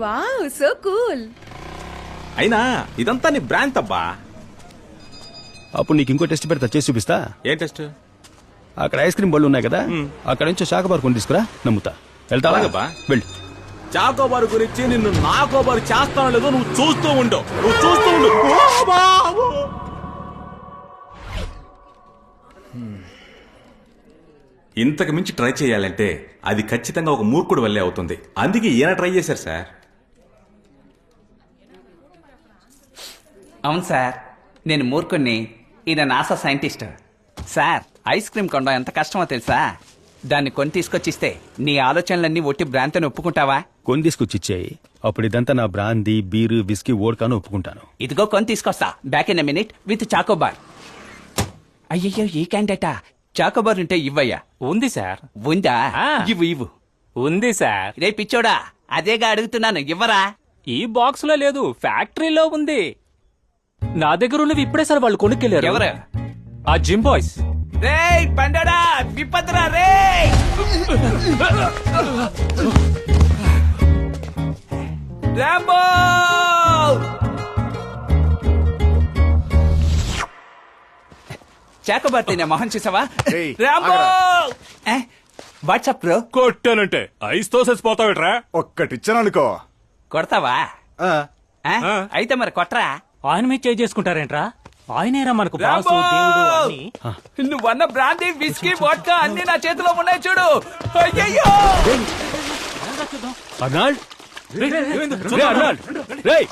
Wow so cool. అయినా ఇదంతా నీ బ్రాండ్ అబ్బా. అప్పుడు నీకు ఇంకో టెస్ట్ పెడతా, చేసి చూపిస్తా. ఏ టెస్ట్? అక్కడ ఐస్ క్రీమ్ బళ్ళు ఉన్నాయి కదా, అక్కడ నుంచి చాకోబార్ కొని తీసుకురా, నమ్ముతా. వెళ్తావా? అలాగబ్బా. వెళ్ళు. చాకోబారు గురించి నిన్ను నాకోబారు చేస్తానో లేదో నువ్వు చూస్తూ ఉండు. ఇంతకు మించి ట్రై చేయాలంటే అది ఖచ్చితంగా ఒక మూర్ఖుడు వల్లే అవుతుంది. అందుకే ఈయన ట్రై చేశారు సార్. అవును సార్, నేను మూర్ఖుణ్ణి, ఈయన NASA scientist. Sir, ice cream కొనడం ఎంత కష్టమో తెలుసా? దాన్ని కొని తీసుకొచ్చిస్తే నీ ఆలోచనలన్నీ ఒట్టి భ్రాంతిని ఒప్పుకుంటావా? కొని తీసుకొచ్చి ఇచ్చేయి, అప్పుడు ఇదంతా నా బ్రాందీ, బీరు, విస్కీ, ఓడ్కాను ఒప్పుకుంటాను. ఇదిగో కొని తీసుకొస్తా, back in a minute with Choco Bar. అయ్యయ్యో, ఈ క్యాండేటా చాకోబార్ ఉంటే ఇవ్వయ్యా. ఉంది సార్. ఉందా? ఇవ్వు. ఉంది సార్. రే పిచ్చోడా, అదేగా అడుగుతున్నాను, ఇవ్వరా? ఈ బాక్స్ లో లేదు, ఫ్యాక్టరీలో ఉంది. నా దగ్గర ఉన్నవి ఇప్పుడే సార్ వాళ్ళు కొనుక్కెళ్ళారు. ఎవరు? ఆ జిమ్ బాయ్స్. రేయ్ పండడా, విపత్రా రే. రాంబో! చాకోబార్ తినే మొహం చూసావా? రాంబో! WhatsApp bro. కొట్టానంటే ఐస్ తో చచ్చిపోతావుట్రా. ఒక్కటిచ్చాననుకో కొడతావా? అయితే మరి కొట్రా. ఆయన మీద చేయి చేసుకుంటారేంట్రా? ఆయనేరా మనకు బాసు, దేవుడు అన్ని. నువ్వన్న బ్రాందీ, విస్కీ, వోడ్కా అన్ని నా చేతిలో ఉన్నాయి చూడు. అయ్యయ్యో! అర్నాల్డ్, అర్నాల్డ్, రేయ్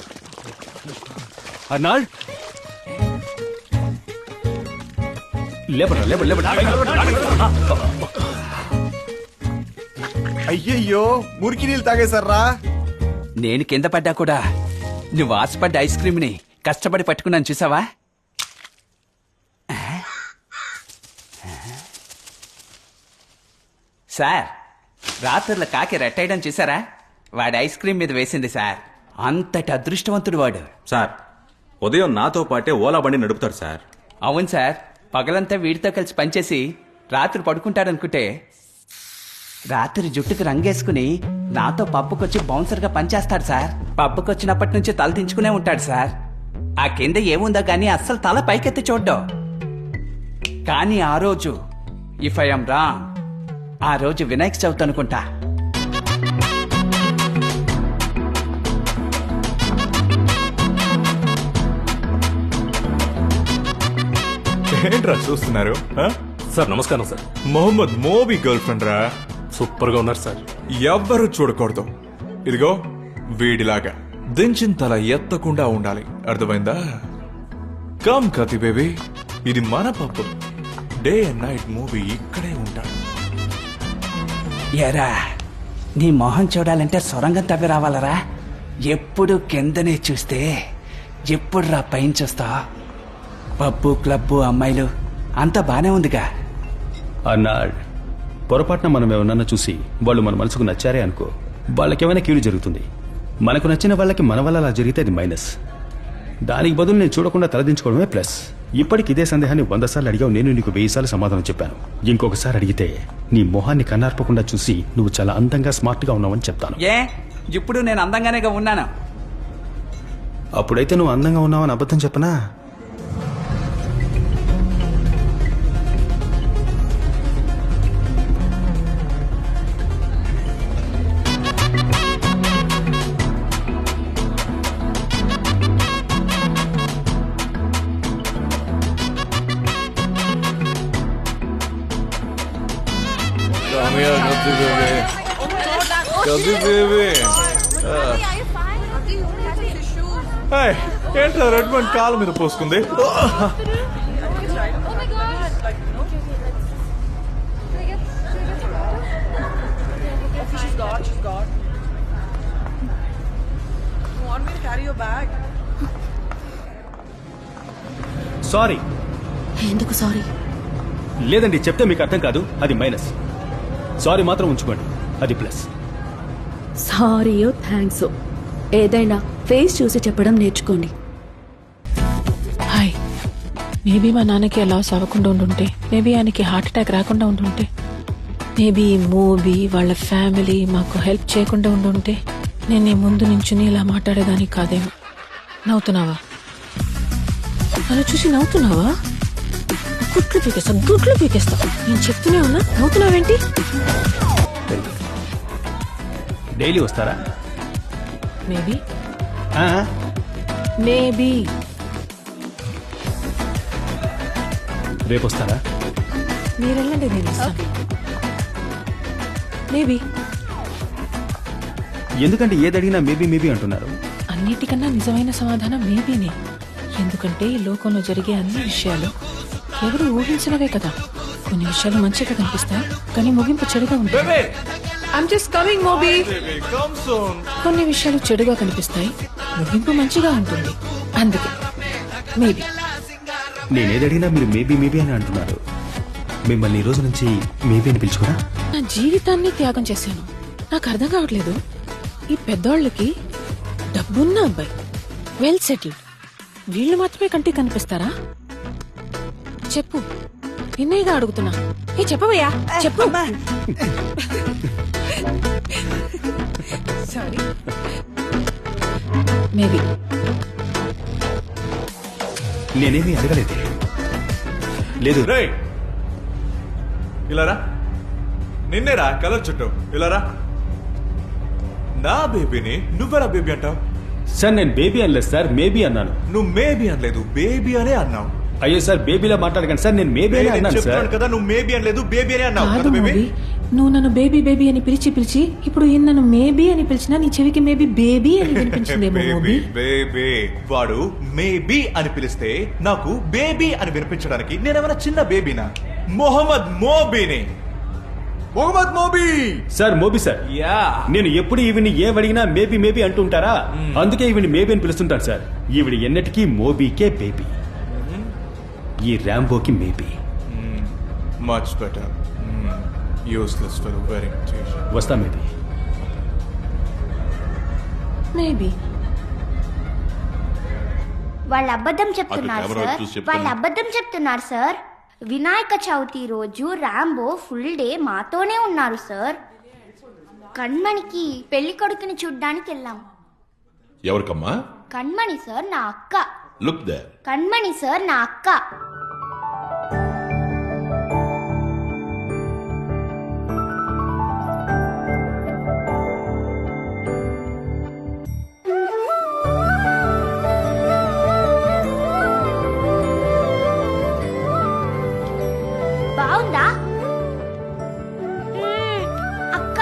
అర్నాల్డ్, లేపరా. అయ్యయ్యో, మురికి నీళ్ళు తాగేశారా? నేను కింద పడ్డా కూడా నువ్వు ఆశపడ్డ ఐస్ క్రీమ్ ని కష్టపడి పట్టుకున్నాను చూసావా? సార్, రాత్రుల కాకి రెట్టేయడం చూసారా? వాడి ఐస్ క్రీమ్ మీద వేసింది సార్. అంతటి అదృష్టవంతుడు వాడు. సార్, ఉదయం నాతో పాటే ఓలా బండి నడుపుతాడు సార్. అవును సార్, పగలంతా వీడితో కలిసి పనిచేసి రాత్రి పడుకుంటాడనుకుంటే రాత్రి జుట్టుకు రంగేసుకుని నాతో పబ్బుకొచ్చి బౌన్సర్గా పనిచేస్తాడు సార్. పబ్బుకొచ్చినప్పటి నుంచి తల దించుకునే ఉంటాడు సార్. ఆ కింద ఏముందో గానీ అస్సలు తల పైకెత్తి చూడ్డం. కానీ ఆ రోజు ఇఫ్ ఐఎమ్ రాంగ్, ఆ రోజు వినాయక చవితి అనుకుంటా. ఏంట్రా చూస్తున్నారు? సార్ నమస్కారం sir. Mohammed Mobi girl friend రా. సూపర్ గా ఉన్నారు సార్. ఎవ్వరు చూడకూడదు. ఇదిగో వీడిలాగా దించిన తల ఎత్తకుండా ఉండాలి, అర్థమైందా? కమ్ కతి బేబీ, ఇది మన పప్పు. డే అండ్ నైట్ మూవీ ఇక్కడే ఉంటాడు. ఎరా, నీ మొహం చూడాలంటే సొరంగం తవ్వి రావాలరా? ఎప్పుడు కిందనే చూస్తే ఎప్పుడు రా పైన చూస్తా? పబ్బు, క్లబ్బు, అమ్మాయిలు అంతా బానే ఉందిగా. అర్నాల్డ్, పొరపాటున మనం ఏమన్నా చూసి వాళ్ళు మన మనసుకు నచ్చారే అనుకో, వాళ్ళకేమైనా కీడు జరుగుతుంది. మనకు నచ్చిన వాళ్ళకి మన వల్ల అలా జరిగితే అది మైనస్. దానికి బదులు నేను చూడకుండా తలదించుకోవడమే ప్లస్. ఇప్పటికి ఇదే సందేహాన్ని 100 సార్లు అడిగావు, నేను నీకు 1000 సార్లు సమాధానం చెప్పాను. ఇంకొకసారి అడిగితే నీ మొహాన్ని కన్నార్పకుండా చూసి నువ్వు చాలా అందంగా, స్మార్ట్ గా ఉన్నావని చెప్తాను. ఏ, ఇప్పుడు నేను అందంగానేగా ఉన్నాను. అప్పుడైతే నువ్వు అందంగా ఉన్నావని అబద్ధం చెప్పనా? ఏంట్రా రెడ్ వన్ కాలు మీద పోసుకుంది? సారీ. ఎందుకు సారీ? లేదండి, చెప్తే మీకు అర్థం కాదు, అది మైనస్. సారీ మాత్రం ఉంచుకోండి, అది ప్లస్. సారీయో థ్యాంక్స్ ఏదైనా ఫేస్ చూసి చెప్పడం నేర్చుకోండి. హాయ్, మేబీ మా నాన్నకి లాస్ అవ్వకుండా ఉండుంటే, మేబీ ఆయనకి హార్ట్ అటాక్ రాకుండా ఉండుంటే, మేబీ ఈ మూవీ వాళ్ళ ఫ్యామిలీ మాకు హెల్ప్ చేయకుండా ఉండుంటే నేను నీ ముందు నించుని ఇలా మాట్లాడేదాన్ని కాదేమో. నవ్వుతున్నావా? నన్ను చూసి నవ్వుతున్నావా? గుట్లు పీకేస్తా. నేను చెప్తూనే ఉన్నా, నవ్వుతున్నావేంటి? డైలీ వస్తారా? మేబీ ఆ? మేబీ రేపు వస్తారా? మీరెళ్ళండి, నేను వస్తాను. మేబీ. ఎందుకంటే ఏది అడిగినా మేబీ మేబీ అంటున్నారు. అన్నిటికన్నా నిజమైన సమాధానం మేబీనే. ఎందుకంటే ఈ లోకంలో జరిగే అన్ని విషయాలు ఎవరు ఊహించినవే కదా. కొన్ని విషయాలు మంచిగా కనిపిస్తాయి, కానీ ముగింపు చెడుగా ఉంటుంది. I'm just coming, Moby. కొన్ని విషయాలు చెడుగా కనిపిస్తాయి, ముగింపు మంచిగా ఉంటుంది. అందుకే మేబీ. నేనేది అడిగినా మీరు మేబీ మేబీ అని అంటున్నారు. మిమ్మల్ని ఈ రోజు నుంచి మేబీ అని పిలుచుకోరా? నా జీవితాన్ని త్యాగం చేశాను. నాకు అర్థం కావట్లేదు, ఈ పెద్దోళ్ళకి డబ్బున్న అబ్బాయి, వెల్ సెటిల్డ్, వీళ్ళు మాత్రమే కంటికి కనిపిస్తారా? చెప్పు, నిన్నేగా అడుగుతున్నా. ఏ చెప్పవయ్యా, చెప్పు. సారీ. మేబీ. నేనేమీ అడగలేదు. లేదు. రే ఇలారా, నిన్నేరా కలర్ చుట్టూ. ఇలారా, నా బేబీని నువ్వెలా బేబీ అంటావు? సార్ నేను బేబీ అనలేదు సార్, మేబీ అన్నాను. నువ్వు మేబీ అనలేదు, బేబీ అనే అన్నావు. అయ్యో సార్, బేబీలా మాట్లాడకండి సార్, నేను మేబీ అని అన్నాను సార్. చెప్తున్నాను కదా, నువ్వు మేబీ అనలేదు, బేబీ అనే అన్నావు కాదు కదా బేబీ. మోబీ, నువ్వు నన్ను బేబీ బేబీ అని పిలిచి ఇప్పుడు ఈయన నన్ను మేబీ అని పిలిచినా నీ చెవికి మేబీ బేబీ అని వినిపించిందేమో మోబీ. బేబీ వాడు మేబీ అని పిలిస్తే నాకు బేబీ అని వినిపించడానికి నేనేమైనా చిన్న బేబీనా? మొహమ్మద్ మోబీని. Mohammed Moby. Sir Moby sir, yeah. నేను ఎప్పుడు ఈవిని ఏమడిగినా మేబీ మేబీ అంటుంటారా, అందుకే ఈవిని మేబీ అని పిలుస్తుంటాను సార్. ఈవిడ ఎన్నటికీ మోబీకే బేబీ, ఈ ర్యాంబోకి maybe. Much better. Useless fellow, very వస్తా మేబీ. మేబీ. వాళ్ళు అబద్ధం చెప్తున్నారు సార్, వాళ్ళు అబద్ధం చెప్తున్నారు సార్. వినాయక చవితి రోజు రాంబో ఫుల్ డే మాతోనే ఉన్నారు సార్. కణ్మణికి పెళ్లి కొడుకుని చూడ్డానికి వెళ్ళాం. ఎవరికమ్మా? కణ్మణి సార్, నా అక్క. Look there. కణ్మణి సార్, నా అక్క. బాగుందా అక్క?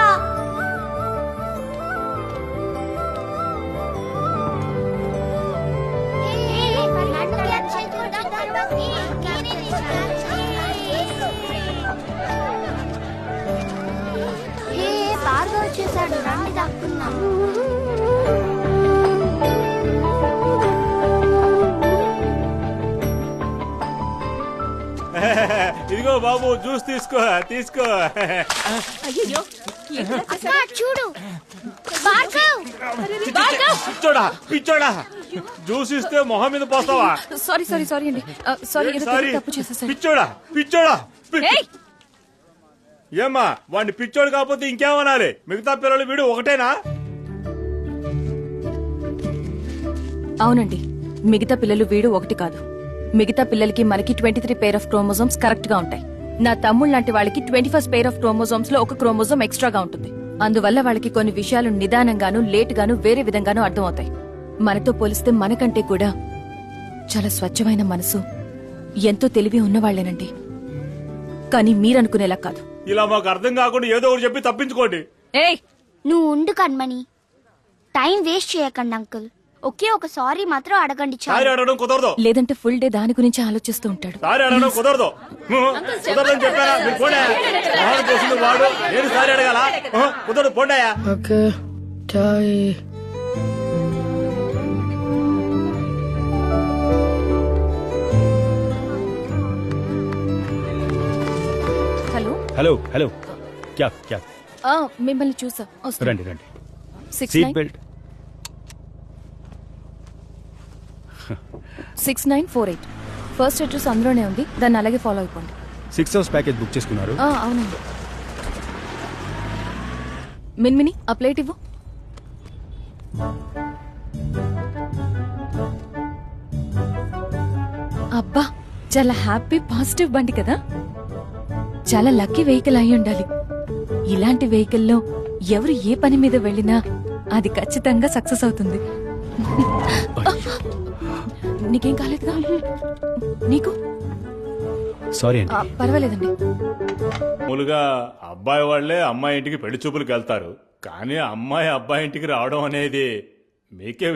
బాగా వచ్చేసాడు, రండి దాక్కున్నాం. ఇదిగో బాబు, జ్యూస్ తీసుకో. అక్క చూడు, భార్గవ్. పిచ్చోడా, జ్యూస్ ఇస్తే మొహం మీద పోస్తావా? సారీ అండి. సారీ, తప్పు చేసేసాను. పిచ్చోడా. ఏమ్మా, వాడిని పిచ్చోడు కాకపోతే ఇంకేమనాలి? మిగతా పిల్లలు వీడు ఒకటేనా? అవునండి, మిగతా పిల్లలు వీడు ఒకటి కాదు. మిగతా పిల్లలకి మనకి 23 పేర్ ఆఫ్ క్రోమోజోమ్స్ కరెక్ట్ గా ఉంటాయి. నా తమ్ముళ్ళ లాంటి వాళ్ళకి 21st పేర్ ఆఫ్ క్రోమోజోమ్స్ లో ఒక క్రోమోజోమ్ ఎక్స్ట్రాగా ఉంటుంది. అందువల్ల వాళ్ళకి కొన్ని విషయాలు నిదానంగాను, లేట్ గాను, వేరే విధంగాను అర్థమవుతాయి. మనతో పోలిస్తే మనకంటే కూడా చాలా స్వచ్ఛమైన మనసు, ఎంతో తెలివి ఉన్నవాళ్లేనండి. కానీ మీరనుకునేలా కాదు. ఇలా మాకు అర్థం కాకుండా ఏదో ఒకటి చెప్పి తప్పించుకోండి. ఏయ్, నువ్వు ఉండు కణ్మణి, టైం వేస్ట్ చేయకండి అంకుల్. ఒకే ఒక సారీ మాత్రం అడగండి సారీ చాలు. అడగడం కుదరదు. లేదంటే ఫుల్ డే దాని గురించి ఆలోచిస్తూ ఉంటాడు. సారీ అడగడం కుదరదు. కుదరదని చెప్పారా? మీరు పోండి. వాడు కోసింది వాడు, నేను సారీ అడగాల? కుదరదు, పోండాయా. ఓకే, చాయ్. హలో. క్యా మిమ్మల్ని చూసా. రండి. 69 సీట్ బెల్ట్. 6948 ఫస్ట్ అడ్రస్ అందులోనే ఉంది, దాన్ని అలాగే ఫాలో అయిపోండి. 6 hours ప్యాకేజ్ బుక్ చేసుకున్నారు. అవునండి. మిన్మిని, ఆ ప్లేట్ ఇవ్వు. అబ్బా చాలా హ్యాపీ పాజిటివ్ బండి కదా. చాలా లక్కీ వెహికల్ అయి ఉండాలి. ఇలాంటి వెహికల్లో ఎవరు ఏ పని మీద వెళ్ళినా అది ఖచ్చితంగా సక్సెస్ అవుతుంది. నీకేం కాలేదుగా? నీకు సారీ అండి. పర్వాలేదండి. మామూలుగా అబ్బాయి వాళ్లే అమ్మాయి ఇంటికి పెళ్లి చూపులకు వెళ్తారు, కానీ అమ్మాయి అబ్బాయి ఇంటికి రావడం అనేది మీకే